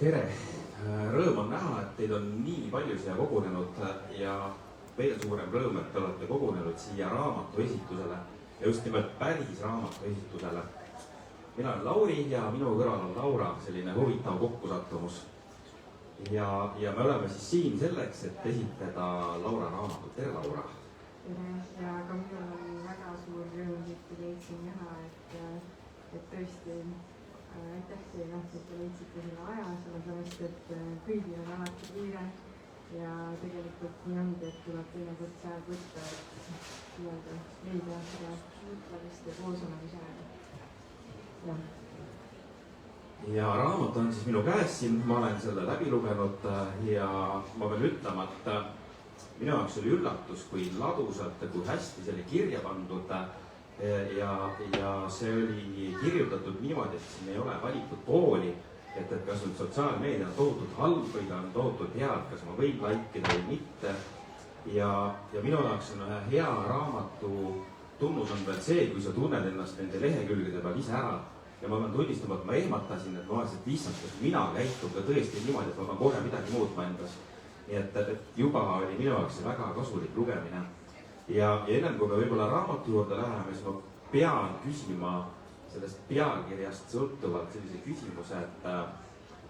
Tere! Rõõm on näha, et teid on nii palju siia kogunenud ja veel suurem rõõm, et te olete kogunenud siia raamatuesitusele ja just nimelt päris raamatuesitusele. Mina olen Lauri ja minu kõrval on Laura, selline huvitav kokkusattumus. Ja me oleme siis siin selleks, et esitleda Laura raamatut. Tere, Laura! Tere! Ja ka minul on väga suur rõõm, et te leidsin näha, et tõesti aitäh teile, et te leidsite selle aja, sellepärast et kõigil on alati kiire ja tegelikult nii ongi, et tuleb teinekord see aeg võtta, et leida seda mõtlemist ja koosolemise aega. Ja raamat on siis minu käes siin, ma olen selle läbi lugenud ja ma pean ütlema, et minu jaoks oli üllatus, kui ladusalt, kui hästi see oli kirja pandud ja see oli kirjutatud niimoodi, et siin ei ole valitud pooli, et kas nüüd sotsiaalmeedia on tohutult halb või ta on tohutult head, kas ma võin laikida või mitte. Ja minu jaoks on ühe hea raamatu tunnus on veel see, kui sa tunned ennast nende lehekülgede peal ise ära. Ja ma pean tunnistama, et ma ehmatasin, et ma olen lihtsalt, kas mina käitun ka tõesti niimoodi, et ma pean kohe midagi muutma endas. Nii et juba oli minu jaoks see väga kasulik lugemine. Ja ennem kui me võib-olla raamatu juurde läheme, siis ma pean küsima sellest pealkirjast sõltuvalt sellise küsimuse, et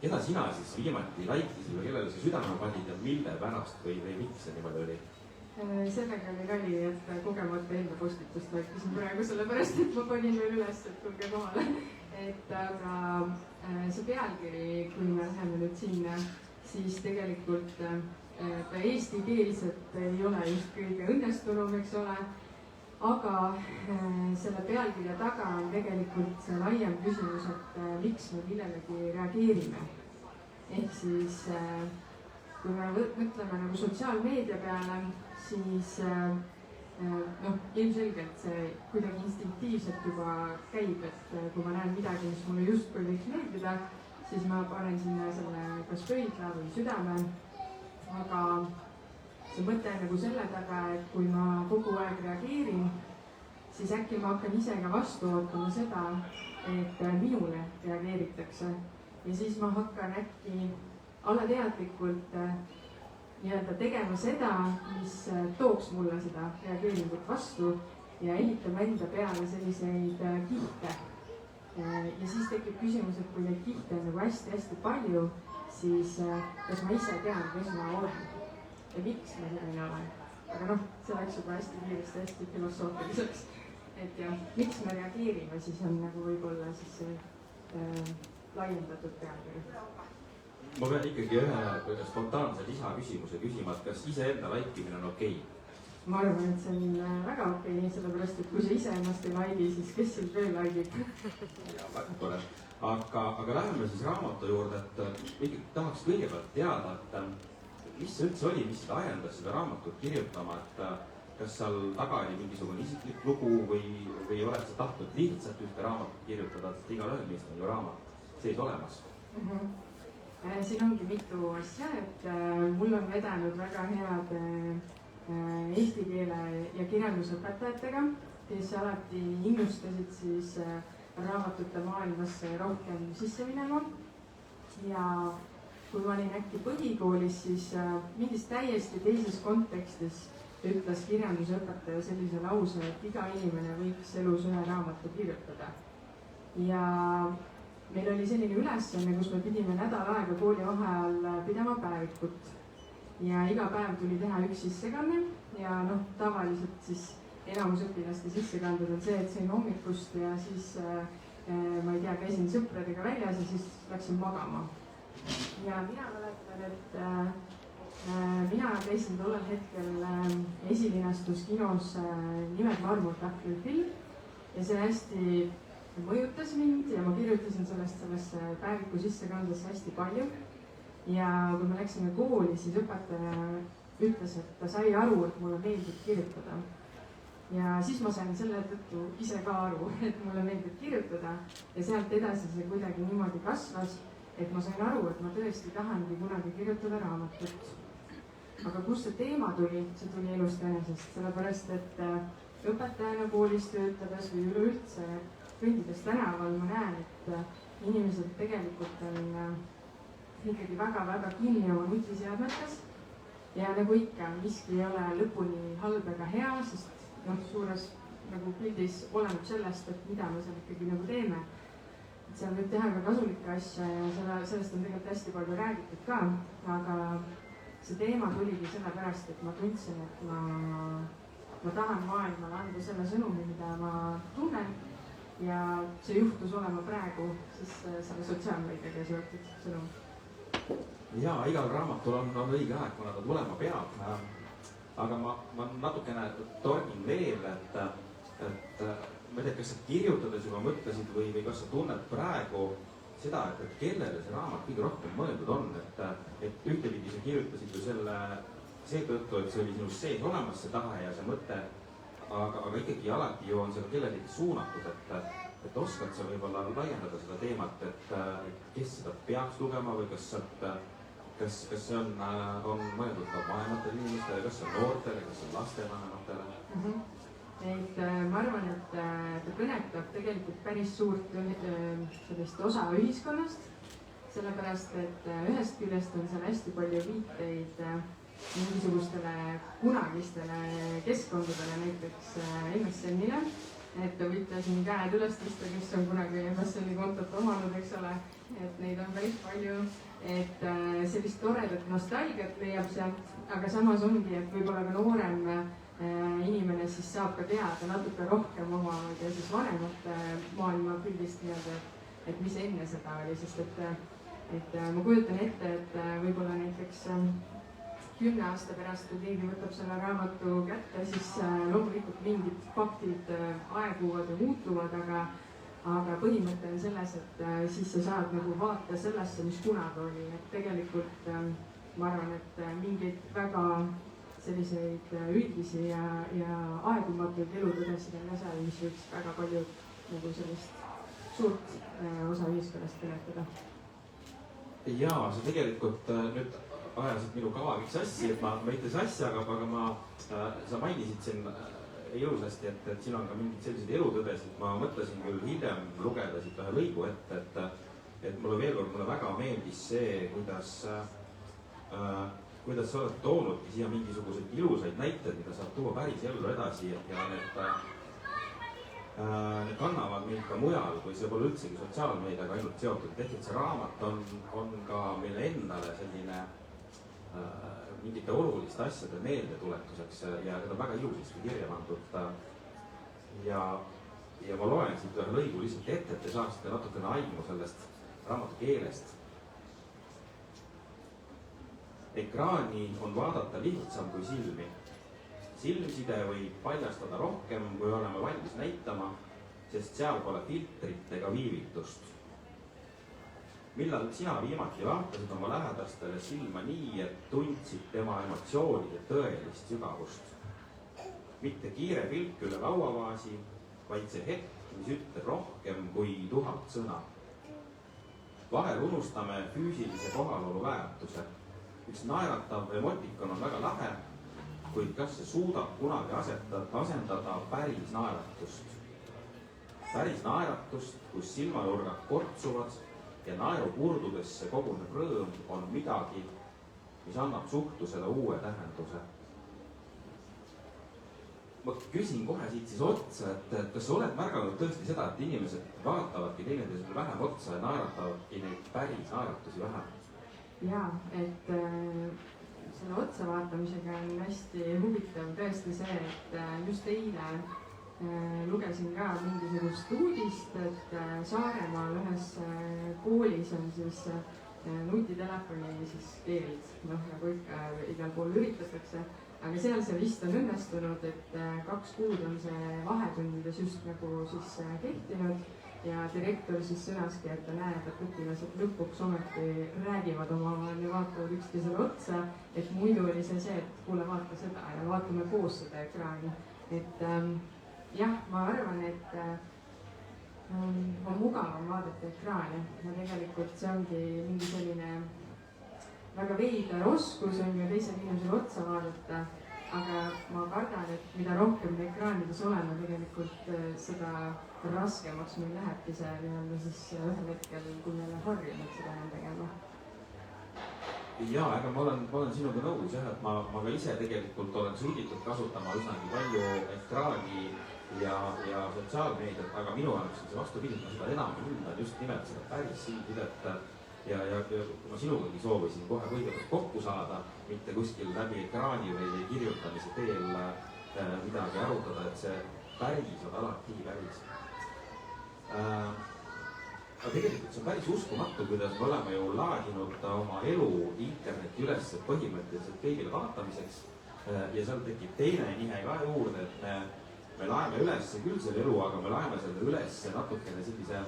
keda sina siis viimati laikisid või kellele sa südame panid ja mille pärast või miks see niimoodi oli? Sellega oli nali, et kogemata enda postitust laikisin praegu sellepärast, et ma panin veel üles, et tulge kohale. Aga see pealkiri, kui me läheme nüüd sinna, siis tegelikult ta eestikeelselt ei ole just kõige õnnestunum, eks ole. Aga selle pealkirja taga on tegelikult see laiem küsimus, et miks me millelegi reageerime. Ehk siis, kui me mõtleme nagu sotsiaalmeedia peale, siis ilmselgelt see kuidagi instinktiivselt juba käib, et kui ma näen midagi, mis mulle justkui võiks meeldida, siis ma panen sinna selle kas pöidla või südame. Aga see mõte on nagu selle taga, et kui ma kogu aeg reageerin, siis äkki ma hakkan ise ka vastu ootama seda, et minule reageeritakse. Ja siis ma hakkan äkki alateadlikult tegema seda, mis tooks mulle seda reageeringut vastu ja ehitama enda peale selliseid kihte. Ja siis tekib küsimus, et kui neid kihte on nagu hästi-hästi palju, siis kas ma ise tean, kes ma olen ja miks ma selline olen. Aga see läks juba hästi kiiresti, hästi filosoofiliseks. Et ja, miks me reageerime, siis on nagu võib-olla siis see laiendatud pealkiri. Ma pean ikkagi ühe spontaanse lisaküsimuse küsima, et kas iseenda laikimine on okei? Ma arvan, et see on väga okei, sellepärast, et kui sa ise ennast ei laigi, siis kes sind veel laigib? Ja, väga tore. Aga läheme siis raamatu juurde, et tahaks kõigepealt teada, et mis see üldse oli, mis seda ajendas seda raamatut kirjutama, et kas seal taga oli mingisugune isiklik lugu või oled sa tahtnud lihtsalt ühte raamatut kirjutada, et igal ühel meist on ju raamat sees olemas? Siin ongi mitu asja, et mul on vedanud väga head eesti keele ja kirjandusõpetajatega, kes alati innustasid siis raamatute maailmasse rohkem sisse minema. Ja kui ma olin äkki põhikoolis, siis mingis täiesti teises kontekstis ütles kirjandusõpetaja sellise lause, et iga inimene võiks elus ühe raamatu kirjutada. Ja meil oli selline ülesanne, kus me pidime nädal aega kooli vaheajal pidama päevikut. Ja iga päev tuli teha üks sissekanne ja tavaliselt siis enamus õpilaste sissekanded on see, et sõin hommikust ja siis ma ei tea, käisin sõpradega väljas ja siis läksin magama. Ja mina mäletan, et mina käisin tollel hetkel esilinastus kinos nimelt Marmortahvli film ja see hästi mõjutas mind ja ma kirjutasin sellest päeviku sissekandesse hästi palju. Ja kui me läksime kooli, siis õpetaja ütles, et ta sai aru, et mulle meeldib kirjutada. Ja siis ma sain selle tõttu ise ka aru, et mulle meeldib kirjutada ja sealt edasi see kuidagi niimoodi kasvas, et ma sain aru, et ma tõesti tahangi kunagi kirjutada raamatut. Aga kus see teema tuli, see tuli elust enesest, sellepärast et õpetajana koolis töötades või üleüldse kõndides tänaval ma näen, et inimesed tegelikult on ikkagi väga-väga kinni oma nutiseadmetes ja nagu ikka, miski ei ole lõpuni halb ega hea, sest noh, suures nagu pildis oleneb sellest, et mida me seal ikkagi nagu teeme. Et seal võib teha ka kasulikke asja ja sellest on tegelikult hästi palju räägitud ka, aga see teema tuligi sellepärast, et ma tundsin, et ma tahan maailmale anda selle sõnumi, mida ma tunnen ja see juhtus olema praegu siis selle sotsiaalmeediaga seotud sõnum. Ja igal raamatul on õige aeg, kuna ta tulema peab. Aga ma natukene torgin veel, et ma ei tea, kas sa kirjutades juba mõtlesid või kas sa tunned praegu seda, et kellele see raamat kõige rohkem mõeldud on, et ühtepidi sa kirjutasid ju selle seetõttu, et see oli sinus sees olemas, see tahe ja see mõte, aga ikkagi alati ju on seda kellelegi suunatud, et oskad sa võib-olla laiendada seda teemat, et kes seda peaks lugema või kas see on mõeldud ka vanematele inimestele, kas see on noortele, kas see on lastevanematele? Et ma arvan, et ta kõnetab tegelikult päris suurt sellist osa ühiskonnast, sellepärast et ühest küljest on seal hästi palju viiteid mingisugustele kunagistele keskkondadele, näiteks MSN-ile, et võite siin käed üles tõsta, kes on kunagi MSN-i kontot omanud, eks ole, et neid on päris palju, et sellist toredat nostalgiat leiab sealt, aga samas ongi, et võib-olla ka noorem inimene siis saab ka teada natuke rohkem oma ja siis vanemate maailmapildist nii-öelda, et mis enne seda oli, sest et ma kujutan ette, et võib-olla näiteks 10 aasta pärast, kui keegi võtab selle raamatu kätte, siis loomulikult mingid faktid aeguvad ja muutuvad, aga põhimõte on selles, et siis sa saad nagu vaata sellesse, mis kunagi oli, et tegelikult ma arvan, et mingeid väga selliseid üldisi ja aegumatuid elutõdesid on seal, mis võiks väga palju nagu sellist suurt osa ühiskonnast kõnetada. Jaa, sa tegelikult nüüd ajasid minu kava kõik sassi, et ma mitte sassi, aga sa mainisid siin ilusasti, et siin on ka mingid sellised elutõdesid. Ma mõtlesin küll hiljem lugeda siit ühe lõigu ette, et mulle väga meeldis see, kuidas sa oled toonudki siia mingisuguseid ilusaid näiteid, mida saab tuua päris ellu edasi ja need kannavad mind ka mujal, kui see pole üldsegi sotsiaalmeediaga ainult seotud. Ehk et see raamat on ka meile endale selline mingite oluliste asjade meeldetuletuseks ja seda väga ilusasti kirja pandud. Ja ma loen siit ühe lõigu lihtsalt ette, et te saaksite natukene aimu sellest raamatu keelest. Ekraani on vaadata lihtsam kui silmi. Silmside võib paljastada rohkem, kui oleme valmis näitama, sest seal pole filtrit ega viivitust. Millal sina viimati vaatasid oma lähedastele silma nii, et tundsid tema emotsioonide tõelist sügavust? Mitte kiire pilk üle lauavaasi, vaid see hetk, mis ütleb rohkem kui 1000 sõna. Vahel unustame füüsilise kohalolu väärtuse. Üks naeratav emotikon on väga lahe, kuid kas see suudab kunagi asendada päris naeratust? Päris naeratust, kus silmanurgad kortsuvad ja naeru kurdudesse koguneb rõõm, on midagi, mis annab suhtlusele uue tähenduse. Ma küsin kohe siit siis otsa, et kas sa oled märganud tõesti seda, et inimesed vaatavadki teineteisele vähem otsa ja naeratavadki neid päris naeratusi vähem? Jaa, et selle otsavaatamisega on hästi huvitav tõesti see, et just eile lugesin ka mingisugust uudist, et Saaremaal ühes koolis on siis nutitelefoni siis keeld, nagu ikka igal pool üritatakse, aga seal see vist on õnnestunud, et 2 kuud on see vahetundides just nagu siis kehtinud ja direktor siis sõnaski, et ta näeb, et õpilased lõpuks ometi räägivad omavahel ja vaatavad üksteisele otsa, et muidu oli see, et kuule, vaata seda ja vaatame koos seda ekraani. Et jah, ma arvan, et on mugavam vaadata ekraani ja tegelikult see ongi mingi selline väga veider oskus on ju teisel inimesel otsa vaadata, aga ma kardan, et mida rohkem me ekraanides oleme, tegelikult seda raskemaks meil lähebki see nii-öelda siis ühel hetkel, kui meile harjunud seda enam tegema. jaa, aga ma olen sinuga nõus jah, et ma ka ise tegelikult olen sunnitud kasutama üsnagi palju ekraani ja sotsiaalmeediat, aga minu jaoks on see vastupidi, ma seda enam hindan just nimelt seda päris silmsidet ja kui ma sinugagi soovisin kohe kõigepealt kokku saada, mitte kuskil läbi ekraani või kirjutamise teel midagi arutada, et see päris on alati päris. Aga tegelikult see on päris uskumatu, kuidas me oleme ju laadinud oma elu interneti üles põhimõtteliselt kõigile vaatamiseks ja seal tekib teine nihe ka juurde, et me laeme üles küll selle elu, aga me laeme selle üles natukene sellise,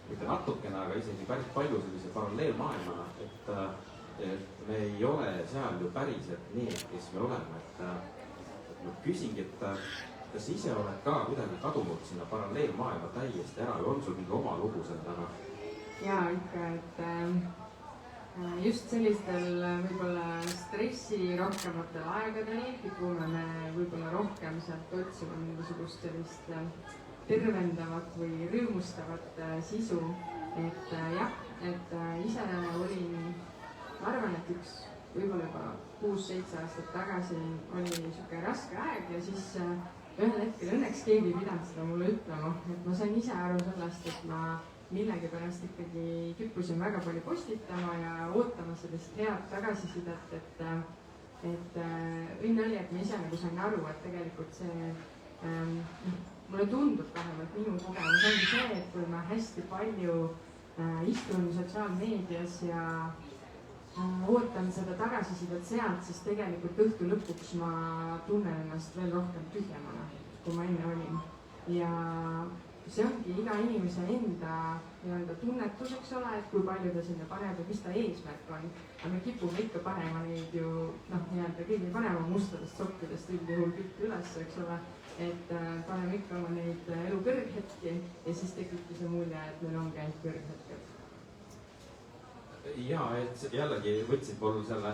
mitte natukene, aga isegi päris palju sellise paralleelmaailmana, et me ei ole seal ju päriselt need, kes me oleme, et ma küsingi, et kas sa ise oled ka kuidagi kadunud sinna paralleelmaailma täiesti ära või on sul mingi oma lugu selle taga? Jaa, ikka, et just sellistel võib-olla stressirohkematel aegadel kipume me võib-olla rohkem sealt otsima mingisugust sellist tervendavat või rõõmustavat sisu. Et jah, et ise olin, ma arvan, et võib-olla juba 6-7 aastat tagasi oli niisugune raske aeg ja siis ühel hetkel õnneks keegi ei pidanud seda mulle ütlema, et ma sain ise aru sellest, et ma millegipärast ikkagi kippusin väga palju postitama ja ootama sellist head tagasisidet, et õnne oli, et ma ise nagu sain aru, et tegelikult see, mulle tundub vähemalt minu kogemus ongi see, et kui ma hästi palju istun sotsiaalmeedias ja ootan seda tagasisidet sealt, siis tegelikult õhtu lõpuks ma tunnen ennast veel rohkem tühjemana, kui ma enne olin. Ja see ongi iga inimese enda nii-öelda tunnetus, eks ole, et kui palju ta sinna paneb ja mis ta eesmärk on. Aga me kipume ikka panema neid ju, nii-öelda keegi panema mustadest sokkidest üldjuhul pilti üles, eks ole, et paneme ikka oma neid elu kõrghetki ja siis tekibki see mulje, et meil ongi ainult kõrghetked. Jaa, et jällegi võtsid mul selle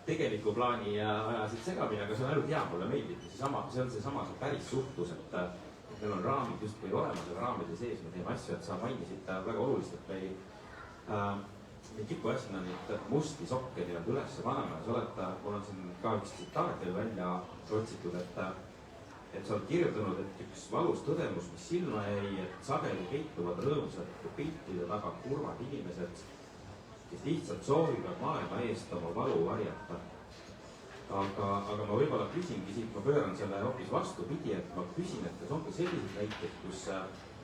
tegeliku plaani ajasid segamini, aga see on ainult hea, mulle meeldib. See on seesama päris suhtlus, et meil on raamid justkui olemas, aga raamide sees me teeme asju, et sa mainisid väga olulist, et me ei kipu sinna neid musti sokke nii-öelda üles panema ja sa oled, mul on siin ka üks tsitaat välja otsitud, et sa oled kirjutanud, et üks valus tõdemus, mis silma jäi, et sageli peituvad rõõmsate piltide taga kurvad inimesed, kes lihtsalt soovivad maailma eest oma valu varjata. Aga ma võib-olla küsingi siit, ma pööran selle hoopis vastupidi, et ma küsin, et kas on ka sellised näited, kus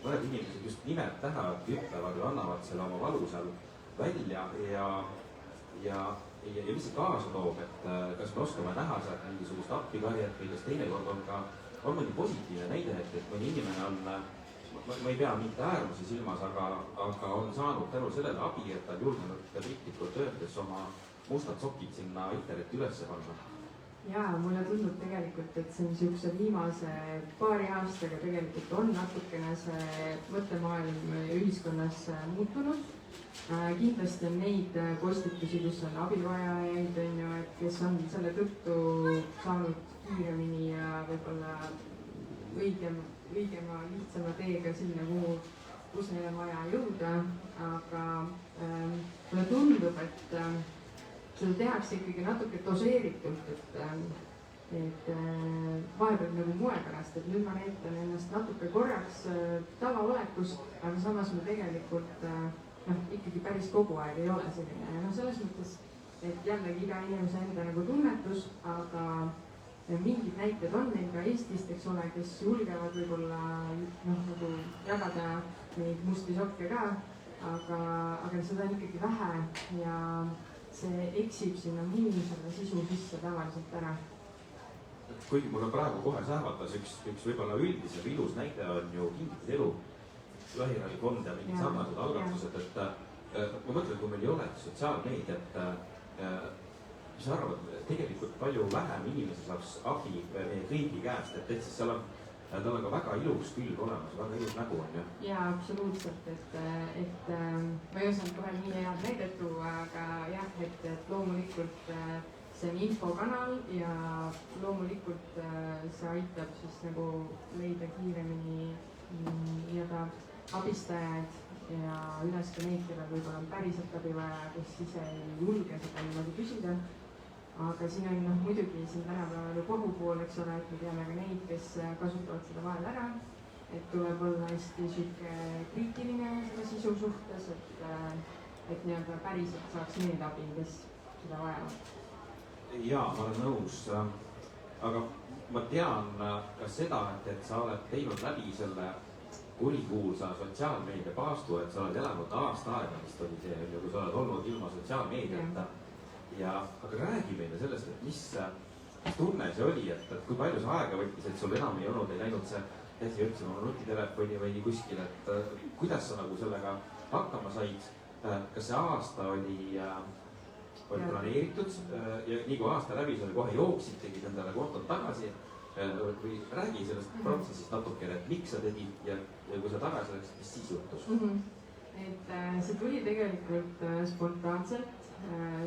mõned inimesed just nimed tähendavadki, ütlevad või annavad selle oma valu seal välja ja mis see kaasa toob, et kas me oskame näha sealt mingisugust appikarjet või kas teinekord on mõni positiivne näide, et mõni inimene on, ma ei pea mitte äärmusi silmas, aga on saanud tänu sellele abi, et ta on julgenud piltlikult öeldes oma mustad sokid sinna interneti ülesse panna. Jaa, mulle tundub tegelikult, et see on niisuguse viimase paari aastaga tegelikult on natukene see mõttemaailm ühiskonnas muutunud. Kindlasti on neid postitusi, kus on abivajajaid, et kes on selle tõttu saanud kiiremini ja võib-olla õigema, lihtsama teega sinna, kus neil on vaja jõuda, aga mulle tundub, et seda tehakse ikkagi natuke doseeritult, et vahepeal nagu moe pärast, et nüüd ma näitan ennast natuke korraks tavaolekus, aga samas ma tegelikult ikkagi päris kogu aeg ei ole selline ja selles mõttes, et jällegi iga inimese enda nagu tunnetus, aga mingid näited on meil ka Eestist, eks ole, kes julgevad võib-olla nagu jagada neid musti sokke ka, aga seda on ikkagi vähe ja see eksib sinna miinusele sisu sisse tavaliselt ära. Kuigi mul on praegu kohe sähvatas üks võib-olla üldisem ilus näide on ju Kingitud elu, Lähiravifond ja mingid sarnased algatused, et ma mõtlen, kui meil ei oleks sotsiaalmeediat, mis sa arvad, tegelikult palju vähem inimesi saaks abi meie kõigi käest, et siis tal on ka väga ilus külg olemas, väga ilus nägu on ju. Jaa, absoluutselt, et ma ei osanud kohe nii head näidet tuua, aga jah, et loomulikult see on infokanal ja loomulikult see aitab siis nagu leida kiiremini ja ta abistajaid ja üles ka neid, kellel võib-olla on päriselt abi vaja, kes ise ei julge seda niimoodi küsida. aga siin on muidugi siin tänapäeval ju kohupool, eks ole, et me teame ka neid, kes kasutavad seda vahel ära, et tuleb olla hästi sihuke kriitiline selle sisu suhtes, et nii-öelda päriselt saaks need abi, kes seda vajavad. Jaa, ma olen nõus, aga ma tean ka seda, et sa oled teinud läbi selle kurikuulsa sotsiaalmeedia paastu, et sa oled elanud aasta aega, vist oli see, kui sa oled olnud ilma sotsiaalmeediata. Aga räägi meile sellest, et mis tunne see oli, et kui palju see aega võttis, et sul enam ei läinud see käsi otsima oma nutitelefoni või kuskil, et kuidas sa nagu sellega hakkama said? Kas see aasta oli planeeritud ja nii kui aasta läbi sa kohe jooksid, tegid endale kontot tagasi või räägi sellest protsessist natukene, et miks sa tegid ja kui sa tagasi läksid, mis siis juhtus? Et see tuli tegelikult spontaanselt,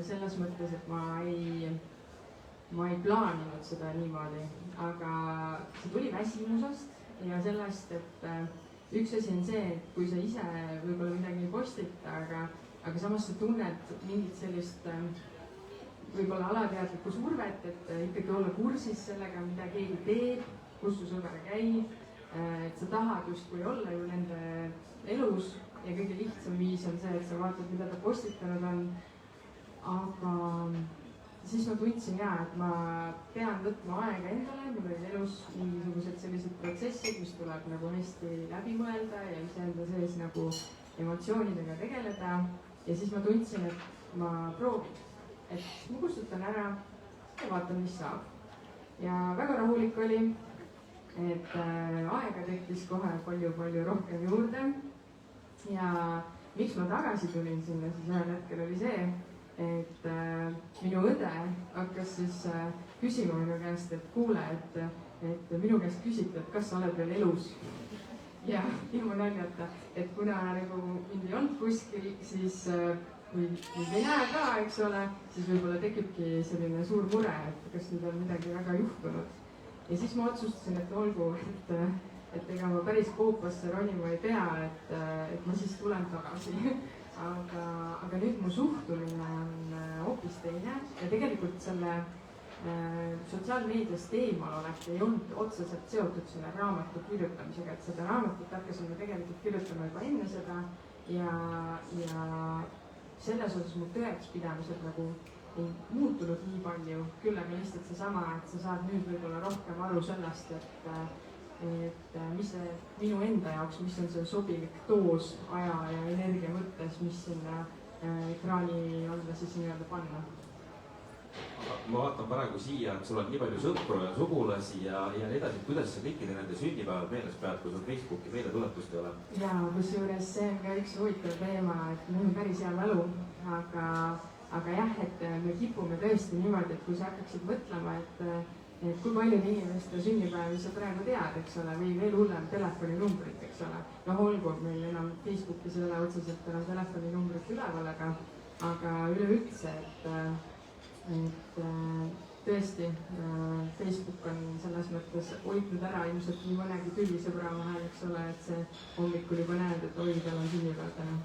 selles mõttes, et ma ei plaaninud seda niimoodi, aga see tuli väsimusest ja sellest, et üks asi on see, et kui sa ise võib-olla midagi ei postita, aga samas sa tunned mingit sellist võib-olla alateadlikku survet, et ikkagi olla kursis sellega, mida keegi teeb, kus su sõber käib, et sa tahad justkui olla ju nende elus ja kõige lihtsam viis on see, et sa vaatad, mida ta postitanud on. Aga siis ma tundsin ja, et ma pean võtma aega endale, mul olid elus mingisugused sellised protsessid, mis tuleb nagu hästi läbi mõelda ja iseenda sees nagu emotsioonidega tegeleda. Ja siis ma tundsin, et ma proovin, et ma kustutan ära ja vaatan, mis saab. Ja väga rahulik oli, et aega tekkis kohe palju rohkem juurde. Ja miks ma tagasi tulin sinna, siis ühel hetkel oli see, et minu õde hakkas siis küsima minu käest, et kuule, et minu käest küsiti, et kas sa oled veel elus. Ja ilma naljata, et kuna nagu mind ei olnud kuskil, siis kui mind ei näe ka, eks ole, siis võib-olla tekibki selline suur mure, et kas nüüd on midagi väga juhtunud. Ja siis ma otsustasin, et olgu, et ega ma päris koopasse ronima ei pea, et ma siis tulen tagasi. Aga nüüd mu suhtumine on hoopis teine ja tegelikult selle sotsiaalmeediast eemalolek ei olnud otseselt seotud selle raamatu kirjutamisega, et seda raamatut hakkasime tegelikult kirjutama juba enne seda ja selles osas mu tõekspidamised nagu ei muutunud nii palju, küll aga lihtsalt seesama, et sa saad nüüd võib-olla rohkem aru sellest, et mis see minu enda jaoks, mis on see sobilik doos aja ja energia mõttes, mis sinna ekraani alla siis nii-öelda panna. Ma vaatan praegu siia, et sul on nii palju sõpru ja sugulasi ja nii edasi, et kuidas sa kõikide nende sünnipäevad meeles pead, kui sul Facebooki meeletulestust ei ole? Ja kusjuures see on ka üks huvitav teema, et mul on päris hea mälu, aga jah, et me kipume tõesti niimoodi, et kui sa hakkaksid mõtlema, et kui paljud inimeste sünnipäevi sa praegu tead, eks ole, või veel hullem telefoninumbrit, eks ole. Olgu, meil enam Facebookis ei ole otseselt enam telefoninumbrit üleval, aga üleüldse, et tõesti Facebook on selles mõttes hoidnud ära ilmselt nii mõnegi tülisõbra vahel, eks ole, et see hommikul juba näed, et oi, tal on sünnipäev täna.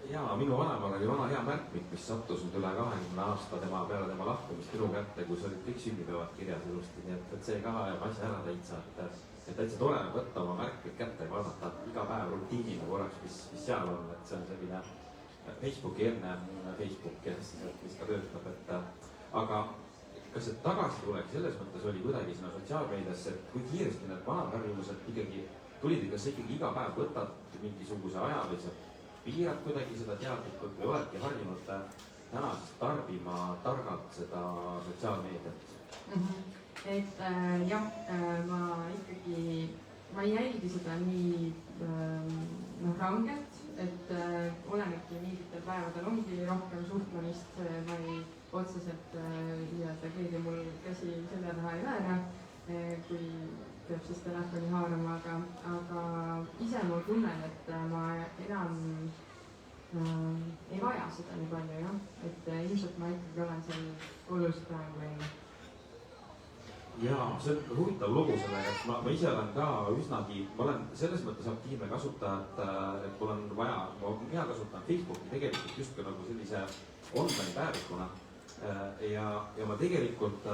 Jaa, minu vanemal oli vana hea märkmik, mis sattus nüüd üle 20 aasta peale tema lahkumist minu kätte, kus olid kõik sünnipäevad kirjas ilusti, nii et see ka ajab asja ära täitsa, et täitsa tore võtta oma märkmik kätte ja vaadata iga päev rutiinina korraks, mis seal on, et see on selline Facebooki enne Facebook ja siis, mis ka töötab, aga kas see tagasitulek selles mõttes oli kuidagi sinna sotsiaalmeediasse, et kui kiiresti need vanad harjumused ikkagi tulid, kas sa ikkagi iga päev võtad mingisuguse aja või sa piirad kuidagi seda teadlikult või oledki harjunud täna siis tarbima targalt seda sotsiaalmeediat? Et jah, ma ei jälgi seda nii rangelt, et olenebki mingitel päevadel ongi rohkem suhtlemist, ma ei otseselt nii-öelda keegi mul käsi selja taha ei väära, kui peab siis telefoni haarama, aga ise ma tunnen, et ma enam ei vaja seda nii palju, jah, et ilmselt ma ikkagi olen seal oluliselt vähem kui enne. jaa, see on huvitav lugu sellega, et ma ise olen ka üsnagi, ma olen selles mõttes aktiivne kasutaja, et mul on vaja, mina kasutan Facebooki tegelikult justkui nagu sellise online päevikuna. Ja ma tegelikult,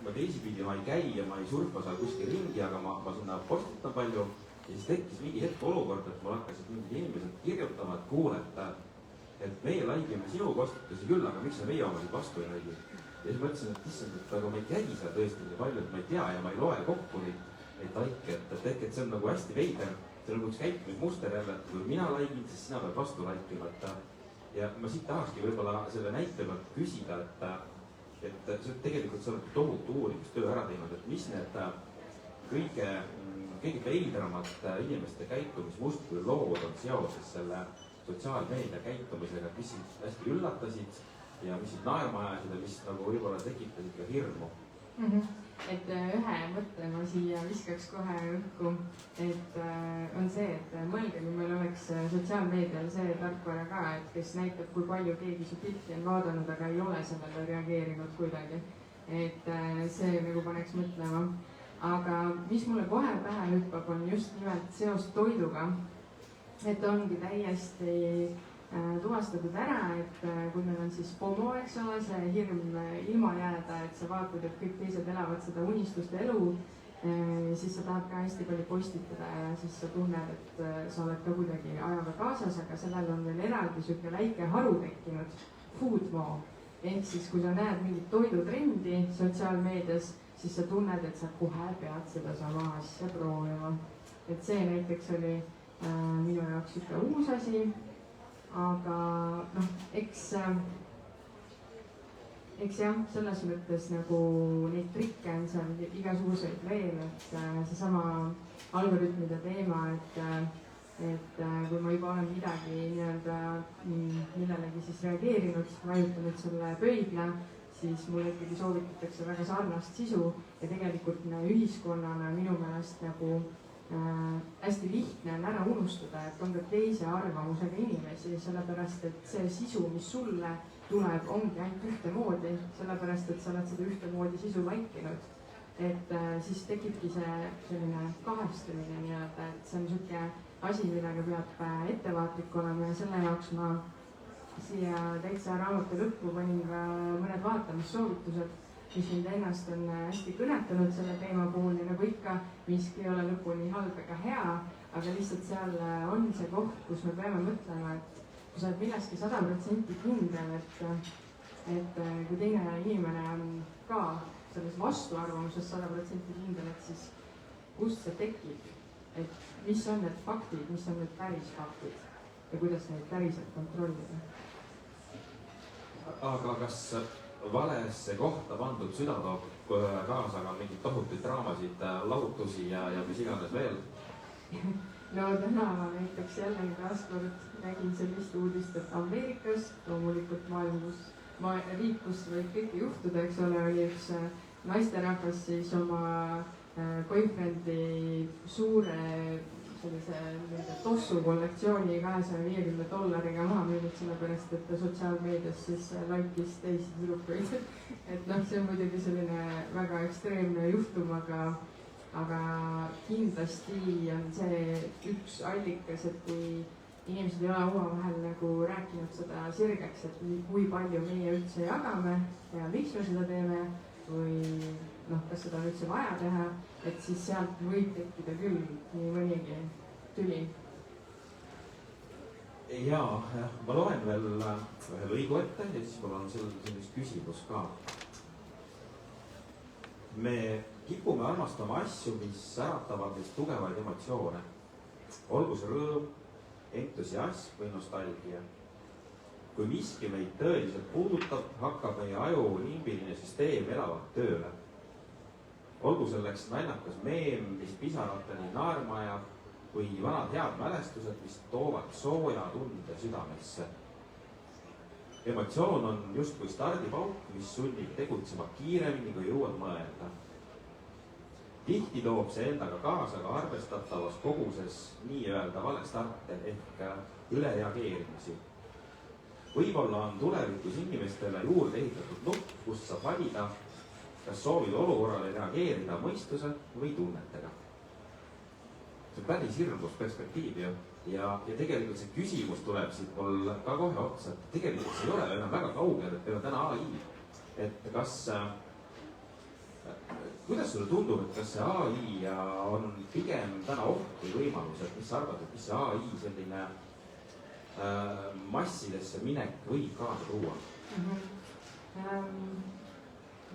ma teisipidi ma ei käi ja ma ei surfa seal kuskil ringi, aga ma sinna postitan palju. Ja siis tekkis mingi hetk olukord, et mul hakkasid mingid inimesed kirjutama, et kuule, et meie laigime sinu postitusi küll, aga miks sa meie omasid vastu ei laigi? Ja siis mõtlesin, et issand, et aga ma ei käi seal tõesti nii palju, et ma ei tea ja ma ei loe kokku neid laike, et ehk et see on nagu hästi veider. See on nagu üks käitumismuster jälle, et kui mina laigin, siis sina pead vastu laikima. Ja ma siit tahakski võib-olla selle näite pealt küsida, et tegelikult sa oled tohutu uurimistöö ära teinud, et mis need kõige veidramad inimeste käitumismustri lood on seoses selle sotsiaalmeedia käitumisega, mis sind hästi üllatasid ja mis sind naerma ajasid ja mis nagu võib-olla tekitasid ka hirmu. Et ühe mõtte ma siia viskaks kohe õhku, et on see, et mõelge, kui meil oleks sotsiaalmeedial see tarkvara ka, et kes näitab, kui palju keegi su pilti on vaadanud, aga ei ole sellele reageerinud kuidagi. Et see nagu paneks mõtlema. Aga mis mulle kohe pähe hüppab, on just nimelt seos toiduga. Et ongi täiesti tuvastatud ära, et kui meil on siis FOMO, eks ole, see hirm ilma jääda, et sa vaatad, et kõik teised elavad seda unistuste elu, siis sa tahad ka hästi palju postitada ja siis sa tunned, et sa oled ka kuidagi ajaga kaasas, aga sellel on veel eraldi siuke väike haru tekkinud, FOODMO. Ehk siis, kui sa näed mingit toidutrendi sotsiaalmeedias, siis sa tunned, et sa kohe pead seda sama asja proovima. Et see näiteks oli minu jaoks siuke uus asi. Aga noh, eks jah, selles mõttes nagu neid trikke on seal igasuguseid veel, et seesama algoritmide teema, et kui ma juba olen midagi nii-öelda millelegi siis reageerinud, vajutanud selle pöidla, siis mulle ikkagi soovitatakse väga sarnast sisu ja tegelikult ühiskonnana minu meelest nagu hästi lihtne on ära unustada, et on ka teise arvamusega inimesi, sellepärast et see sisu, mis sulle tuleb, ongi ainult ühtemoodi, sellepärast et sa oled seda ühtemoodi sisu laikinud. Et siis tekibki see selline kahestumine nii-öelda, et see on niisugune asi, millega peab ettevaatlik olema ja selle jaoks ma siia täitsa raamatu lõppu panin ka mõned vaatamissoovitused, mis mind ennast on hästi kõnetanud selle teema puhul ja nagu ikka, miski ei ole lõpuni halb ega hea, aga lihtsalt seal on see koht, kus me peame mõtlema, et kui sa oled milleski 100% kindel, et kui teine inimene on ka selles vastuarvamuses 100% kindel, et siis kust see tekib, et mis on need faktid, mis on need päris faktid ja kuidas neid päriselt kontrollida. Aga kas valesse kohta pandud süda toob kaasa ka mingid tohutuid draamasid, lahutusi ja mis iganes veel? No täna näiteks jällegi taaskord nägin sellist uudist, et Ameerikas, loomulikult riik, kus võib kõike juhtuda, eks ole, oli üks naisterahvas siis oma boyfriend'i suure sellise tossu kollektsiooni $250 maha müünud, sellepärast et ta sotsiaalmeedias siis laikis teisi tüdrukuid. Et noh, see on muidugi selline väga ekstreemne juhtum, aga kindlasti on see üks allikas, et kui inimesed ei ole omavahel nagu rääkinud seda sirgeks, et kui palju meie üldse jagame ja miks me seda teeme või noh, kas seda on üldse vaja teha, et siis sealt võib tekkida küll nii mõnigi tüli. Jaa, ma loen veel ühe lõigu ette ja siis mul on sellist küsimus ka. Me kipume armastama asju, mis äratavad meist tugevaid emotsioone. Olgu see rõõm, entusiasm või nostalgia. Kui miski meid tõeliselt puudutab, hakkab meie aju limbiline süsteem elavalt tööle. Olgu selleks naljakas meem, mis pisarateni naerma ajab, või vanad head mälestused, mis toovad sooja tunde südamesse. Emotsioon on justkui stardipauk, mis sunnib tegutsema kiiremini, kui jõuad mõelda. Tihti toob see endaga kaasa ka arvestatavas koguses nii-öelda valestarte ehk ülereageerimisi. Võib-olla on tulevikus inimestele juurde ehitatud nupp, kust saab valida, kas soovid olukorrale reageerida mõistuse või tunnetega. See on päris hirmus perspektiiv ju. Ja tegelikult see küsimus tuleb siit mul ka kohe otsa, et tegelikult see ei ole enam väga kaugel, et meil on täna AI. Et kas, kuidas sulle tundub, et kas see AI on pigem täna oht või võimalus, et mis sa arvad, et mis see AI selline massidesse minek võib kaasa tuua?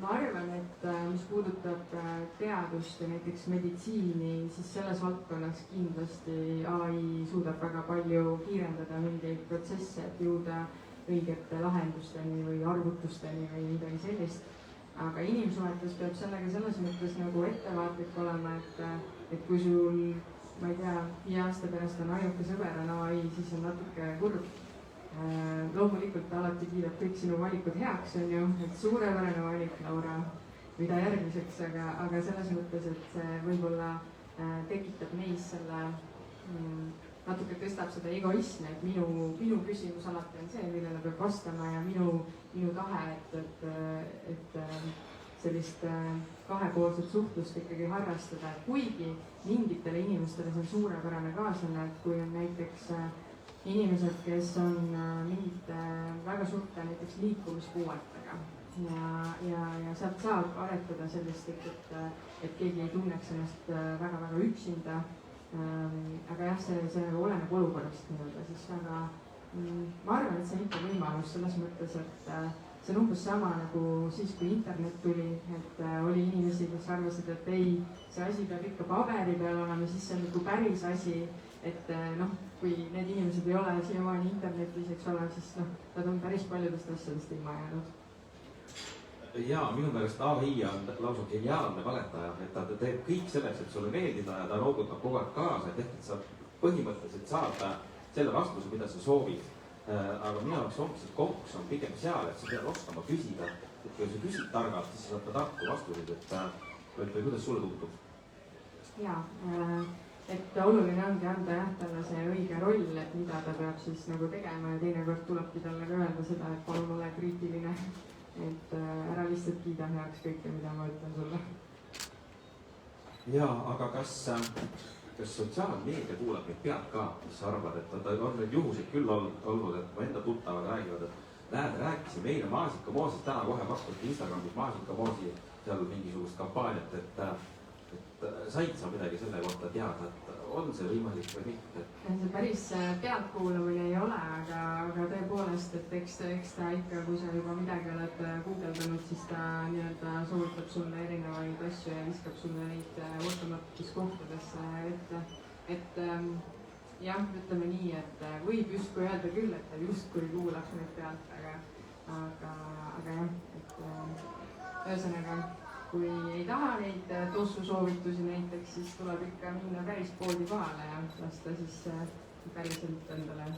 Ma arvan, et mis puudutab teadust ja näiteks meditsiini, siis selles valdkonnas kindlasti AI suudab väga palju kiirendada mingeid protsesse, et jõuda õigete lahendusteni või arvutusteni või midagi sellist. Aga inimsuhetes peab sellega selles mõttes nagu ettevaatlik olema, et kui sul, ma ei tea, 5 aasta pärast on ainuke sõber on AI, siis on natuke kurb. Loomulikult alati kiidab kõik sinu valikud heaks, on ju, et suurepärane valik, Laura, mida järgmiseks, aga selles mõttes, et see võib-olla tekitab meis selle, natuke tõstab seda egoismi, et minu küsimus alati on see, millele peab vastama ja minu tahe, et sellist kahepoolset suhtlust ikkagi harrastada, et kuigi mingitele inimestele see on suurepärane kaaslane, et kui on näiteks inimesed, kes on mingite väga suurte näiteks liikumispuuetega ja sealt saab aretada sellist, et keegi ei tunneks ennast väga-väga üksinda. Aga jah, see nagu oleneb olukorrast nii-öelda, siis väga, ma arvan, et see on ikka võimalus selles mõttes, et see on umbes sama nagu siis, kui internet tuli, et oli inimesi, kes arvasid, et ei, see asi peab ikka paberi peal olema, siis see on nagu päris asi, et kui need inimesed ei ole siiamaani internetis, eks ole, siis nad on päris paljudest asjadest ilma jäänud. Ja minu meelest AI on lausa geniaalne valetaja, et ta teeb kõik selleks, et sulle meeldida ja ta noogutab kogu aeg kaasa, et ehk et sa põhimõtteliselt saad selle vastuse, mida sa soovid. Aga minu jaoks ongi konks on pigem seal, et sa pead oskama küsida, et kui sa küsid targalt, siis sa saad ka tarku vastuseid, et või kuidas sulle tundub? Jaa, et oluline ongi anda jah talle see õige roll, et mida ta peab siis nagu tegema ja teinekord tulebki talle ka öelda seda, et palun ole kriitiline, et ära lihtsalt kiida heaks kõike, mida ma ütlen sulle. Jaa, aga kas sotsiaalmeedia kuulab meid pealt ka, mis sa arvad, et on need juhuseid küll olnud, et mu enda tuttavad räägivad, et näed, rääkisime eile Maasikamoosist, täna kohe pakuti Instagramis Maasikamoosi seal mingisugust kampaaniat, et said sa midagi selle kohta teada, et on see võimalik või mitte? See päris pealtkuulamine ei ole, aga tõepoolest, et eks ta ikka, kui sa juba midagi oled guugeldanud, siis ta nii-öelda soovitab sulle erinevaid asju ja viskab sulle neid ootamatutes kohtadesse ette. Et jah, ütleme nii, et võib justkui öelda küll, et ta justkui kuulaks neid pealt, aga jah, et ühesõnaga, kui ei taha neid tossusoovitusi näiteks, siis tuleb ikka minna päris poodi kohale ja lasta siis päriselt endale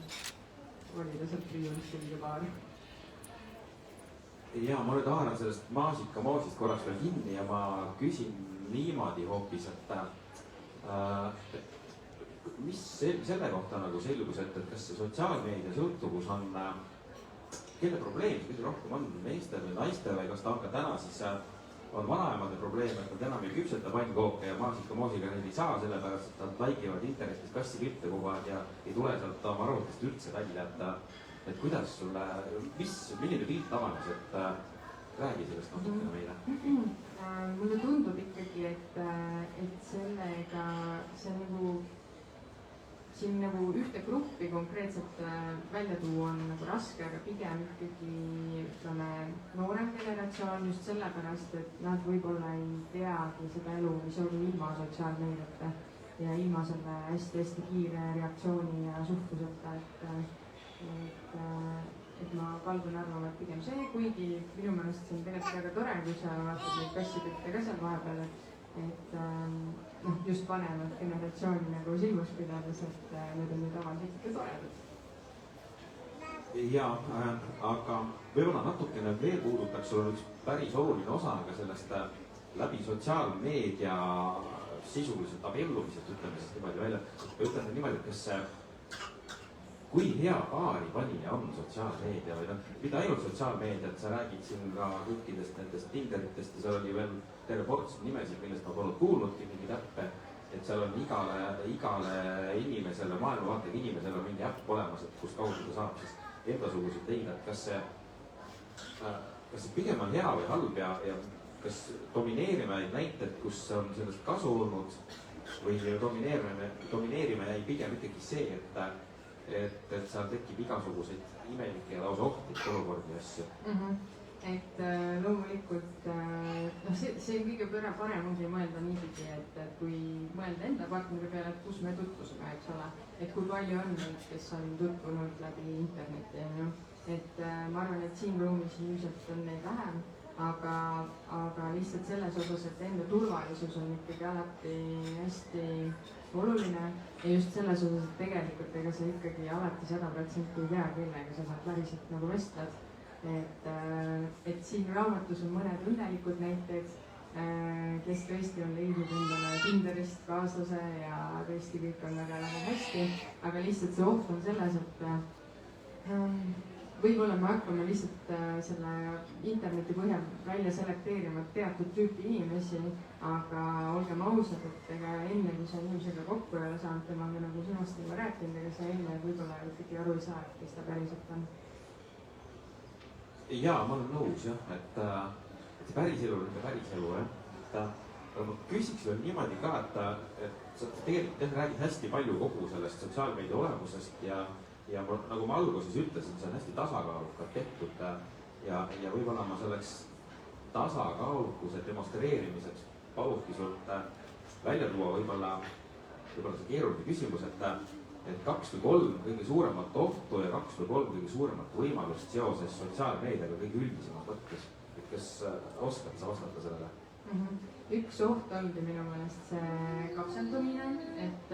valida sealt riiulist õige paar. Ja ma nüüd haaran sellest Maasikamoosist korraks veel kinni ja ma küsin niimoodi hoopis, et mis selle kohta nagu selgus, et kas see sotsiaalmeedia sõltuvus on, kelle probleem see kõige rohkem on, meeste või naiste või kas ta on ka täna siis on vanaemade probleem, et nad enam ei küpseta pannkooke ja Maasikamoosiga neid ei saa, sellepärast et nad laikivad internetis kassipilte kogu aeg ja ei tule sealt oma arvutist üldse välja, et kuidas sulle, milline pilt avanes, et räägi sellest natukene meile. Mulle tundub ikkagi, et sellega see nagu siin nagu ühte gruppi konkreetselt välja tuua on nagu raske, aga pigem ikkagi ütleme noorem generatsioon just sellepärast, et nad võib-olla ei teagi seda elu, mis oli ilma sotsiaalmeediata ja ilma selle hästi-hästi kiire reaktsiooni ja suhtluseta, et ma kaldun arvama, et pigem see, kuigi minu meelest see on tegelikult väga tore, kui sa vaatad neid kassipilte ka seal vahepeal, et just vanemat generatsiooni nagu silmas pidades, et need on nüüd avaldavad ikka toredad. Ja, aga võib-olla natukene veel puudutaks, sul on üks päris oluline osa ka sellest läbi sotsiaalmeedia sisuliselt abiellumisest, ütleme siis niimoodi välja. Ütleme niimoodi, et kas kui hea paaripanija on sotsiaalmeedia või noh, mitte ainult sotsiaalmeediat, sa räägid siin ka kõikidest nendest Tinderitest ja seal oli veel terve ports nimesid, millest ma polnud kuulnudki, mingeid äppe, et seal on igale inimesele, maailmavaatega inimesele on mingi äpp olemas, et kust kaudu ta saab siis endasuguseid leida, et kas see pigem on hea või halb ja kas domineerivaid näited, kus on sellest kasu olnud või domineerima jäi pigem ikkagi see, et seal tekib igasuguseid imelikke ja lausa ohtlikke olukordi ja asju. Et loomulikult see kõige parem ongi mõelda niipidi, et kui mõelda enda partneri peale, et kus me tutvusime, eks ole, et kui palju on neid, kes on tutvunud läbi interneti, on ju. Et ma arvan, et siin ruumis ilmselt on neid vähem, aga lihtsalt selles osas, et enda turvalisus on ikkagi alati hästi oluline ja just selles osas, et tegelikult ega sa ikkagi alati 100% ei tea, kellega sa päriselt nagu vestled. Et siin raamatus on mõned õnnelikud näited, kes tõesti on leidnud endale Tinderist kaaslase ja tõesti kõik on väga hästi, aga lihtsalt see oht on selles, et võib-olla me hakkame lihtsalt selle interneti põhjal välja selekteerima teatud tüüpi inimesi, aga olgem ausad, et ega enne, kui sa inimesega kokku ei ole saanud, temaga nagu sinust juba rääkinud, ega sa enne võib-olla ikkagi aru ei saa, et kes ta päriselt on. Jaa, ma olen nõus jah, et see päriselu on ikka päriselu jah. Ma küsiks veel niimoodi ka, et sa tegelikult jah räägid hästi palju kogu sellest sotsiaalmeedia olemusest ja nagu ma alguses ütlesin, see on hästi tasakaalukalt tehtud ja võib-olla ma selleks tasakaalukuse demonstreerimiseks palukki sult välja tuua võib-olla see keeruline küsimus, et 2 või 3 kõige suuremat ohtu ja 2 või 3 kõige suuremat võimalust seoses sotsiaalmeediaga kõige üldisemas mõttes. Et kas oskad sa vastata sellele? Üks oht ongi minu meelest see kapseldumine, et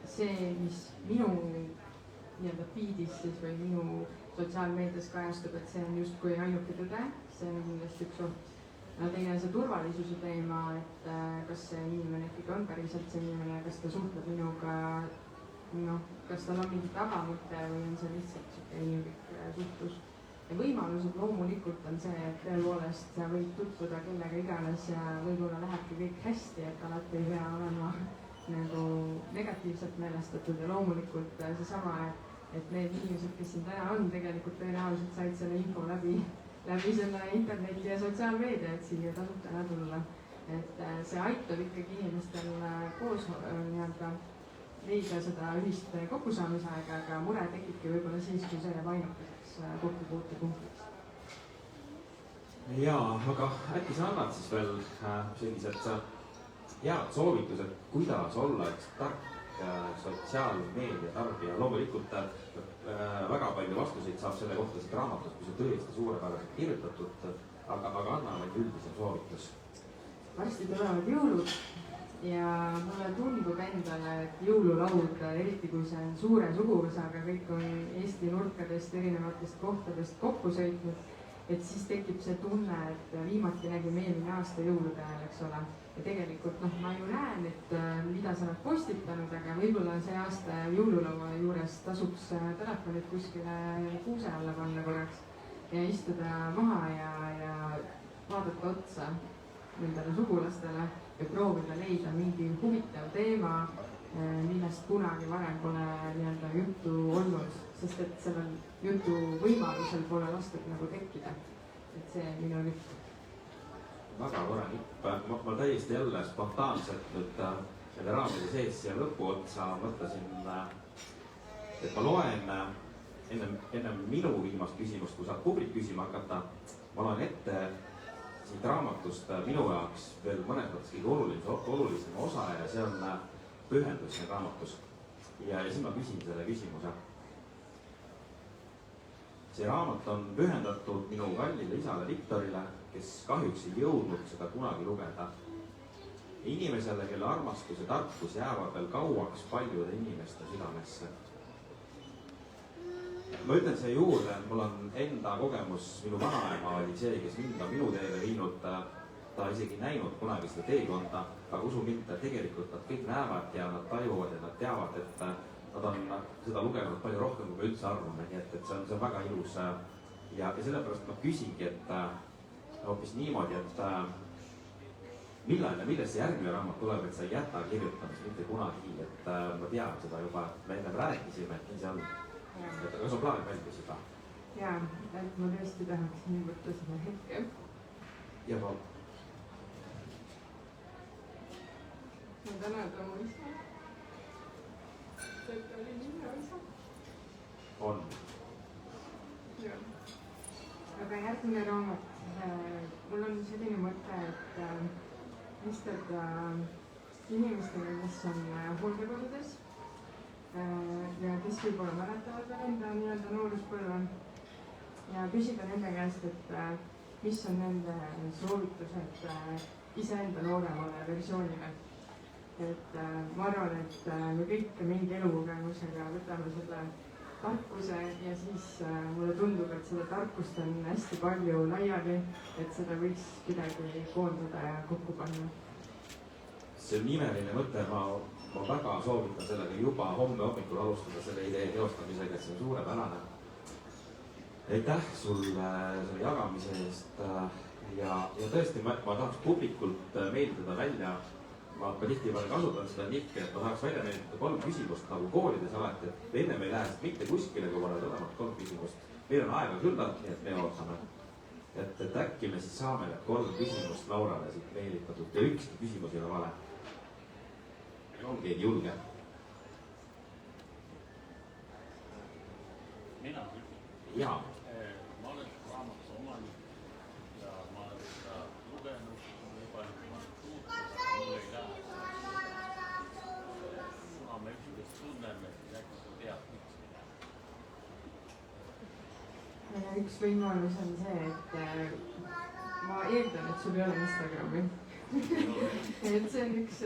see, mis minu nii-öelda feedis siis või minu sotsiaalmeedias kajastub, et see on justkui ainuke tõde, see on kindlasti üks oht. Teine on see turvalisuse teema, et kas see inimene ikkagi on päriselt see inimene, kas ta suhtleb minuga, kas tal on mingi tagamõte või on see lihtsalt siuke inimlik suhtlus. Ja võimalused loomulikult on see, et tõepoolest sa võid tutvuda kellega iganes ja võib-olla lähebki kõik hästi, et alati ei pea olema nagu negatiivselt meelestatud ja loomulikult seesama, et need inimesed, kes siin täna on, tegelikult tõenäoliselt said selle info läbi selle interneti ja sotsiaalmeedia, et siia tasub täna tulla. Et see aitab ikkagi inimestel koos nii-öelda leida seda ühist kokkusaamise, aga mure tekibki võib-olla siis, kui see jääb ainukeseks kokkupuutepunktiks. Jaa, aga äkki sa annad siis veel sellised head soovitused, kuidas olla üks tark sotsiaalmeedia tarbija. Loomulikult väga palju vastuseid saab selle kohta siit raamatust, kui see tõesti suurepäraselt kirjutatud, aga anna vaid üldisem soovitus. Varsti tulevad jõulud ja mulle tundub endale, et jõululaud, eriti kui see on suure suguvõsaga, kõik on Eesti nurkadest, erinevatest kohtadest kokku sõitnud, et siis tekib see tunne, et viimati nägime eelmine aasta jõulude ajal, eks ole. Ja tegelikult ma ju näen, et mida sa oled postitanud, aga võib-olla see aasta jõululaua juures tasuks telefonid kuskile kuuse alla panna korraks ja istuda maha ja vaadata otsa nendele sugulastele ja proovida leida mingi huvitav teema, millest kunagi varem pole nii-öelda juttu olnud, sest et sellel jutu võimalusel pole lastud nagu tekkida. Et see minu lipp. Väga tore lipp. Ma täiesti jälle spontaanselt nüüd selle raamide sees siia lõpu otsa mõtlesin, et ma loen enne minu viimast küsimust, kui saad publik küsima hakata, ma loen ette siit raamatust minu jaoks veel mõnes mõttes kõige olulisem osa ja see on pühendus siin raamatus. Ja siis ma küsin selle küsimuse. See raamat on pühendatud minu kallile isale Viktorile, kes kahjuks ei jõudnud seda kunagi lugeda. Inimesele, kelle armastus ja tarkus jäävad veel kauaks paljude inimeste südamesse. Ma ütlen see juurde, et mul on enda kogemus, minu vanaema oli see, kes mind on minu teele viinud, ta isegi näinud kunagi seda teekonda, aga usu mind, tegelikult nad kõik näevad ja nad tajuvad ja nad teavad, et nad on seda lugenud palju rohkem, kui me üldse arvame, nii et see on väga ilus. ja sellepärast ma küsingi, et hoopis niimoodi, et millal ja millest see järgmine raamat tuleb, et sa ei jäta kirjutamist mitte kunagi, et ma tean seda juba, me enne rääkisime, et nii see on. et aga sul plaanib välja seda? jaa, et ma tõesti tahaksin võtta seda hetke. ja ma tänada mu isa, et ta oli nii hea isa. on. aga järgmine raamat, mul on selline mõte, et vestelda inimestega, kes on hooldekodudes ja kes võib-olla mäletavad veel enda nii-öelda nooruspõlve ja küsida nende käest, et mis on nende soovitused iseenda nooremale versioonile. et ma arvan, et me kõik mingi elukogemusega võtame selle tarkuse ja siis mulle tundub, et seda tarkust on hästi palju laiali, et seda võiks kuidagi koondada ja kokku panna. see on imeline mõte, ma väga soovitan sellega juba homme hommikul alustada selle idee teostamisega, et see on suurepärane. aitäh sulle selle jagamise eest ja tõesti ma tahaks publikult meeldida välja. ma tihtipeale kasutan seda nihke, et ma tahaks välja meeldida 3 küsimust nagu koolides alati, et enne me ei lähe mitte kuskile, kui pole tulemas 3 küsimust. meil on aega küllalt, nii et me ootame. et äkki me siis saame need 3 küsimust Laurale siit meelitatud ja ükski küsimus ei ole vale. on keegi julge? mina küll. jaa. ma olen raamatu omanik ja ma olen seda lugenud, nii palju kui ma suutnud, mul ei lähe. kuna me üksteist tunneme, siis äkki sa tead, miks ei lähe. üks võimalus on see, et ma eeldan, et sul ei ole Instagrami. et see on üks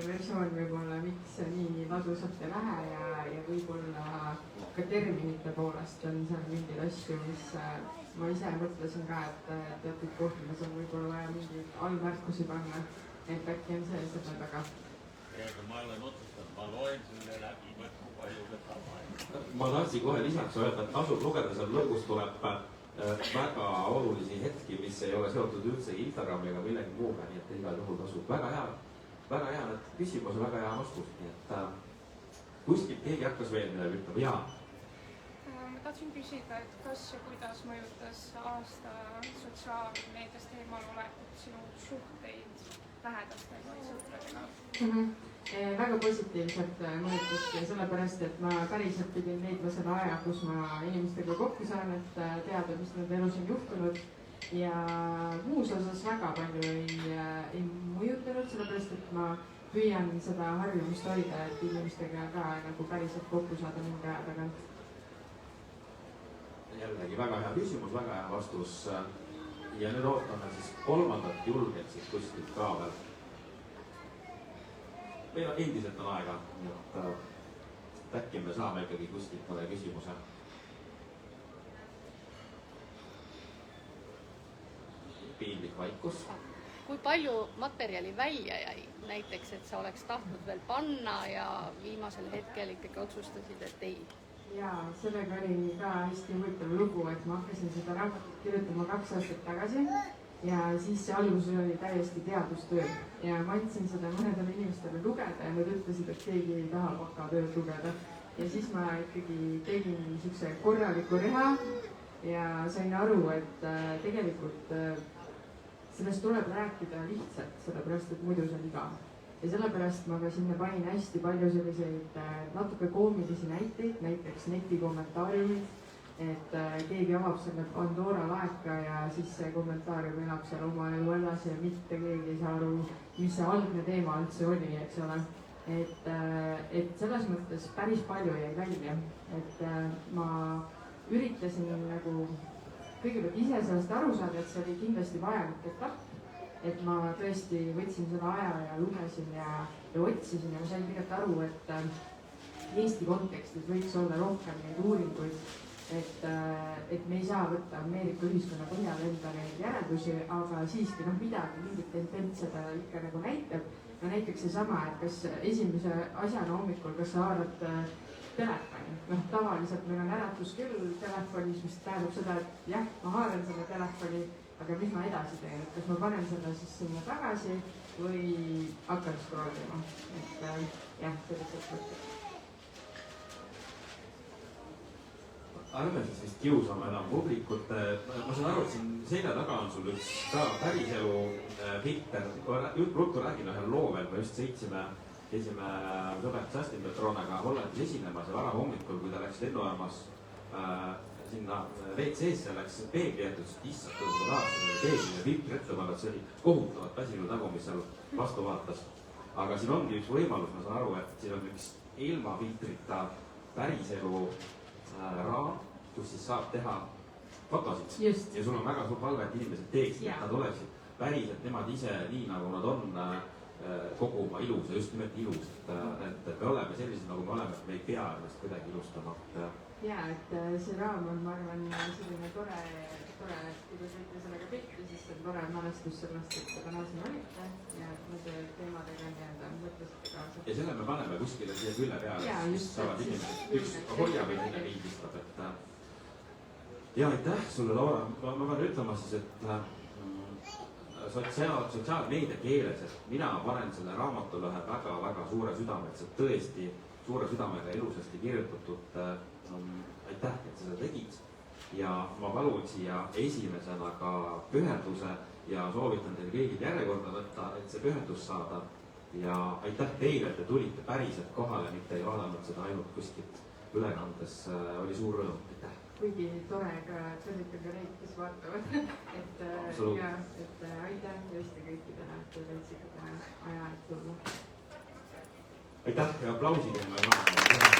versioon võib-olla, miks nii ladusalt ei lähe ja võib-olla ka terminite poolest on seal mingeid asju, mis ma ise mõtlesin ka, et teatud kohtades on võib-olla vaja mingeid allmärkusi panna, et äkki on see selle taga. aga ma olen otsustanud, ma loen selle läbi, kui palju võtab aega. ma tahtsin kohe lisaks öelda, et tasub lugeda, seal lõpus tuleb väga olulisi hetki, mis ei ole seotud üldse Instagrami ega millegi muuga, nii et igal juhul tasub. väga hea need küsimus ja väga hea vastus, nii et kuskilt keegi hakkas veel midagi ütlema, jaa. Ma tahtsin küsida, et kas ja kuidas mõjutas aasta sotsiaalmeediast eemal olekut sinu suhteid lähedastega või sõpradega? Väga positiivselt mõjutas, sellepärast et ma päriselt pidin leidma selle aja, kus ma inimestega kokku saan, et teada, mis nende elus on juhtunud. ja muus osas väga palju ei mõjutanud, sellepärast et ma püüan seda harjumust hoida, et inimestega ka nagu päriselt kokku saada mingi aja tagant. jällegi väga hea küsimus, väga hea vastus. ja nüüd ootame siis 3. julgelt siit kuskilt ka veel. meil on endiselt aega, nii et äkki me saame ikkagi kuskilt mõne küsimuse. piinlik vaikus. kui palju materjali välja jäi, näiteks, et sa oleks tahtnud veel panna ja viimasel hetkel ikkagi otsustasid, et ei? jaa, sellega oli ka hästi huvitav lugu, et ma hakkasin seda raamatut kirjutama 2 aastat tagasi ja siis see alguses oli täiesti teadustöö ja ma andsin seda mõnedele inimestele lugeda ja nad ütlesid, et keegi ei taha bakatööd lugeda. ja siis ma ikkagi tegin niisuguse korraliku reha ja sain aru, et tegelikult sellest tuleb rääkida lihtsalt, sellepärast et muidu see on igav. ja sellepärast ma ka sinna panin hästi palju selliseid natuke koomilisi näiteid, näiteks netikommentaariumid, et keegi avab selle Pandora laeka ja siis see kommentaarium elab seal oma elu edasi ja mitte keegi ei saa aru, mis see algne teema üldse oli, eks ole. et selles mõttes päris palju jäi välja, et ma üritasin nagu kõigepealt ise sellest aru saada, et see oli kindlasti vajalik etapp, et ma tõesti võtsin selle aja ja lugesin ja otsisin ja ma sain tegelikult aru, et Eesti kontekstis võiks olla rohkem neid uuringuid, et me ei saa võtta Ameerika ühiskonna põhjal enda neid järeldusi, aga siiski midagi, mingit tendentsi ta ikka nagu näitab. no näiteks seesama, et kas esimese asjana hommikul, kas sa haarad telefoni. noh, tavaliselt meil on äratus küll telefonis, mis tähendab seda, et jah, ma haaran selle telefoni, aga mis ma edasi teen, et kas ma panen selle siis sinna tagasi või hakkan scrollima, et jah, sellised mõtted. ärme siis vist kiusame enam publikut. ma saan aru, et siin selja taga on sul üks ka päriselu filter. ruttu räägin ühe loo veel, me just sõitsime sõber Justin Petronaga Hollandis esinemas ja varahommikul, kui ta läks lennujaamas sinna WC-sse, läks peegli ette, ütles, et issand, kuidas ma tahaks selle peegli ja filtri ette panna, et see oli kohutavalt väsinud nägu, mis seal vastu vaatas. aga siin ongi üks võimalus, ma saan aru, et siin on üks ilma filtrita päriselu raam, kus siis saab teha fotosid. ja sul on väga suur palve, et inimesed teeksid, et nad oleksid päriselt nemad ise nii, nagu nad on, kogu oma ilus ja just nimelt ilus, et me oleme sellised, nagu me oleme, et me ei pea ennast kuidagi ilustama. ja, et see raam on, ma arvan, selline tore, et kui te teete sellega pilti, siis see on tore mälestus sellest, et te täna siin olite ja nende teemadega nii-öelda mõtlesite kaasa. ja selle me paneme kuskile siia külje peale, siis saavad inimesed, üks hoiab ja teine pildistab, et ja aitäh sulle, Laura. ma pean ütlema siis, et sotsiaalmeedia keeles, et mina panen selle raamatule ühe väga-väga suure südame, et see tõesti suure südamega ilusasti kirjutatud. Aitäh, et sa seda tegid ja ma palun siia esimesena ka pühenduse ja soovitan teil kõigil järjekorda võtta, et see pühendus saada. ja aitäh teile, et te tulite päriselt kohale, mitte ei vaadanud seda ainult kuskilt ülekandes. Oli suur rõõm, aitäh. Kuigi tore ka tervitan ka neid, kes vaatavad, et aitäh tõesti kõikidele, et te leidsite aja, et tulla. Aitäh ja aplausi teeme.